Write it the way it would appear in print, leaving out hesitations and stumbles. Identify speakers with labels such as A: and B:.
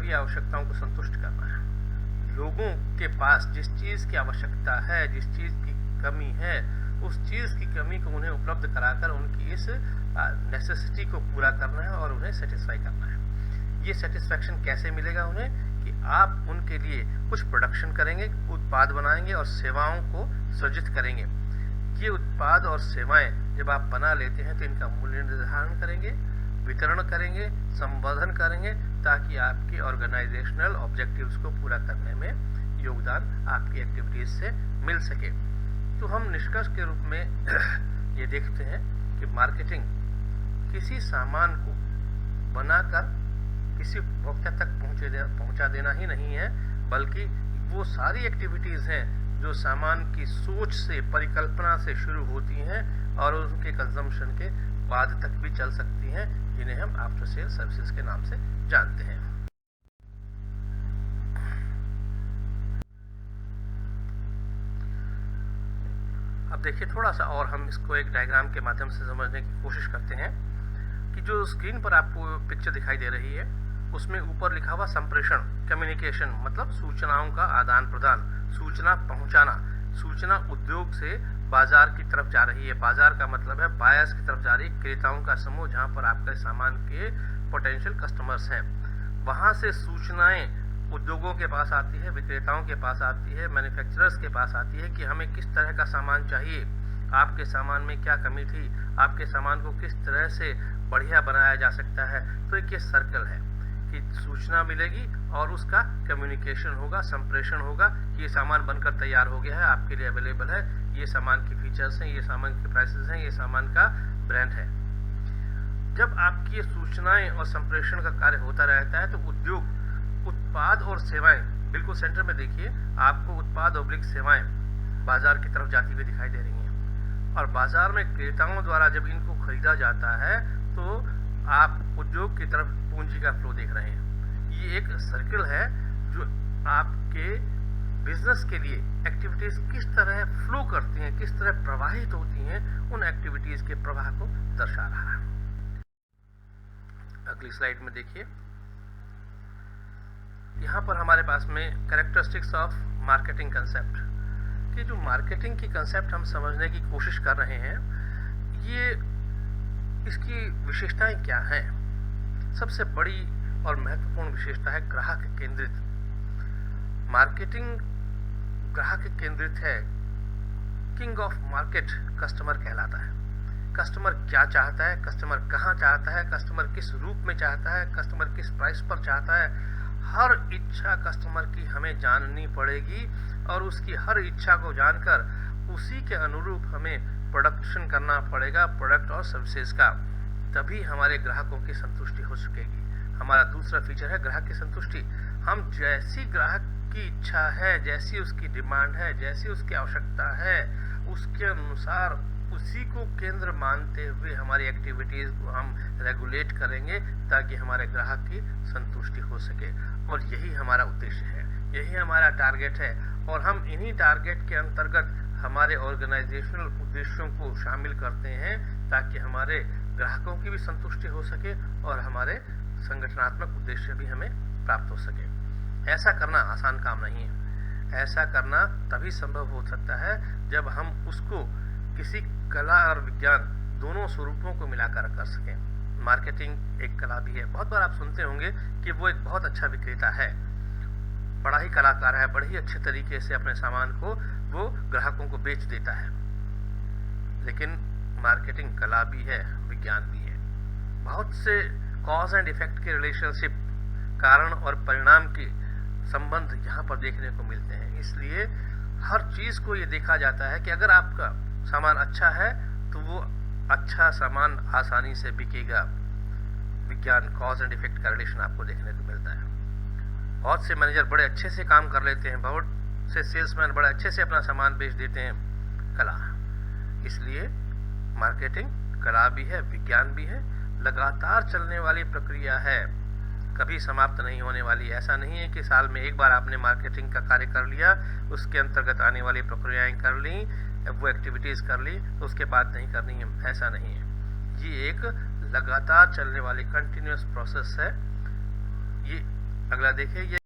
A: की आवश्यकताओं को संतुष्ट करना है। लोगों के पास जिस चीज़ की आवश्यकता है, जिस चीज़ की कमी है, उस चीज़ की कमी को उन्हें उपलब्ध कराकर उनकी इस नेसेसिटी को पूरा करना है और उन्हें सेटिस्फाई करना है। ये सेटिस्फैक्शन कैसे मिलेगा उन्हें? कि आप उनके लिए कुछ प्रोडक्शन करेंगे, उत्पाद बनाएंगे और सेवाओं को सृजित करेंगे। ये उत्पाद और सेवाएं जब आप बना लेते हैं तो इनका मूल्य निर्धारण करेंगे, वितरण करेंगे, संवर्धन करेंगे, ताकि आपके ऑर्गेनाइजेशनल ऑब्जेक्टिव्स को पूरा करने में योगदान आपकी एक्टिविटीज से मिल सके। तो हम निष्कर्ष के रूप में ये देखते हैं कि मार्केटिंग किसी सामान को बनाकर किसी उपभोक्ता तक पहुंचा देना ही नहीं है, बल्कि वो सारी एक्टिविटीज हैं जो सामान की सोच से, परिकल्पना से शुरू होती हैं और उनके कंजम्पशन के बाद तक भी चल सकती हैं, जिन्हें हम आफ्टर सेल सर्विसेज के नाम से जानते हैं। अब देखिए, थोड़ा सा और हम इसको एक डायग्राम के माध्यम से समझने की कोशिश करते हैं कि जो स्क्रीन पर आपको पिक्चर दिखाई दे रही है उसमें ऊपर लिखा हुआ संप्रेषण, कम्युनिकेशन मतलब सूचनाओं का आदान प्रदान, सूचना पहुंचाना। सूचना उद्योग से बाजार की तरफ जा रही है। बाजार का मतलब है बायर्स की तरफ जा रही है, क्रेताओं का समूह, जहां पर आपके सामान के पोटेंशियल कस्टमर्स हैं। वहां से सूचनाएं उद्योगों के पास आती है, विक्रेताओं के पास आती है, मैन्युफैक्चरर्स के पास आती है कि हमें किस तरह का सामान चाहिए, आपके सामान में क्या कमी थी, आपके सामान को किस तरह से बढ़िया बनाया जा सकता है। तो एक ये सर्कल है कि सूचना मिलेगी और उसका कम्युनिकेशन होगा, संप्रेषण होगा कि ये सामान बनकर तैयार हो गया है, आपके लिए अवेलेबल है, ये सामान की फीचर्स हैं, ये सामान के प्राइसेस हैं, ये सामान का ब्रांड है। जब आपकी ये सूचनाएं और संप्रेषण का कार्य होता रहता है तो उद्योग उत्पाद और सेवाएं, बिल्कुल सेंटर में देखिए आपको उत्पाद और सेवाएं बाजार की तरफ जाती हुई दिखाई दे रही हैं, और बाजार में क्रेताओं द्वारा जब इनको खरीदा जाता है तो आप उद्योग की तरफ पूंजी का फ्लो देख रहे हैं। ये एक सर्कल है जो आपके बिजनेस के लिए एक्टिविटीज किस तरह फ्लो करती हैं, किस तरह प्रवाहित होती हैं, उन एक्टिविटीज के प्रवाह को दर्शा रहा है। अगली स्लाइड में देखिए, यहाँ पर हमारे पास में कैरेक्टरिस्टिक्स ऑफ मार्केटिंग कंसेप्ट, कि जो मार्केटिंग की कंसेप्ट हम समझने की कोशिश कर रहे हैं, ये इसकी विशेषताएं क्या हैं। सबसे बड़ी और महत्वपूर्ण विशेषता है ग्राहक केंद्रित। मार्केटिंग ग्राहक केंद्रित है। किंग ऑफ मार्केट कस्टमर कहलाता है। कस्टमर क्या चाहता है, कस्टमर कहाँ चाहता है, कस्टमर किस रूप में चाहता है, कस्टमर किस प्राइस पर चाहता है, हर इच्छा कस्टमर की हमें जाननी पड़ेगी और उसकी हर इच्छा को जानकर उसी के अनुरूप हमें प्रोडक्शन करना पड़ेगा, प्रोडक्ट और सर्विसेज का। तभी हमारे ग्राहकों की संतुष्टि हो सकेगी। हमारा दूसरा फीचर है ग्राहक की संतुष्टि। हम जैसी ग्राहक की इच्छा है, जैसी उसकी डिमांड है, जैसी उसकी आवश्यकता है, उसके अनुसार उसी को केंद्र मानते हुए हमारी एक्टिविटीज को हम रेगुलेट करेंगे ताकि हमारे ग्राहक की संतुष्टि हो सके। और यही हमारा उद्देश्य है, यही हमारा टारगेट है, और हम इन्हीं टारगेट के अंतर्गत हमारे ऑर्गेनाइजेशनल उद्देश्यों को शामिल करते हैं ताकि हमारे ग्राहकों की भी संतुष्टि हो सके और हमारे संगठनात्मक उद्देश्य भी हमें प्राप्त हो सके। ऐसा करना आसान काम नहीं है। ऐसा करना तभी संभव हो सकता है जब हम उसको किसी कला और विज्ञान दोनों स्वरूपों को मिलाकर कर सकें। मार्केटिंग एक कला भी है। बहुत बार आप सुनते होंगे कि वो एक बहुत अच्छा विक्रेता है, बड़ा ही कलाकार है, बड़े ही अच्छे तरीके से अपने सामान को वो ग्राहकों को बेच देता है। लेकिन मार्केटिंग कला भी है, विज्ञान भी है। बहुत से कॉज एंड इफेक्ट के रिलेशनशिप, कारण और परिणाम के संबंध यहाँ पर देखने को मिलते हैं। इसलिए हर चीज को ये देखा जाता है कि अगर आपका सामान अच्छा है तो वो अच्छा सामान आसानी से बिकेगा। विज्ञान, कॉज एंड इफेक्ट का रिलेशन आपको देखने को मिलता है। बहुत से मैनेजर बड़े अच्छे से काम कर लेते हैं, बहुत से सेल्समैन बड़े अच्छे से अपना सामान बेच देते हैं। कला, इसलिए मार्केटिंग कला भी है, विज्ञान भी है, लगातार चलने वाली प्रक्रिया है, कभी समाप्त नहीं होने वाली। ऐसा नहीं है कि साल में एक बार आपने मार्केटिंग का कार्य कर लिया, उसके अंतर्गत आने वाली प्रक्रियाएं कर ली, वो एक्टिविटीज कर ली तो उसके बाद नहीं करनी है, ऐसा नहीं है। ये एक लगातार चलने वाली कंटिन्यूअस प्रोसेस है। ये अगला देखिए ये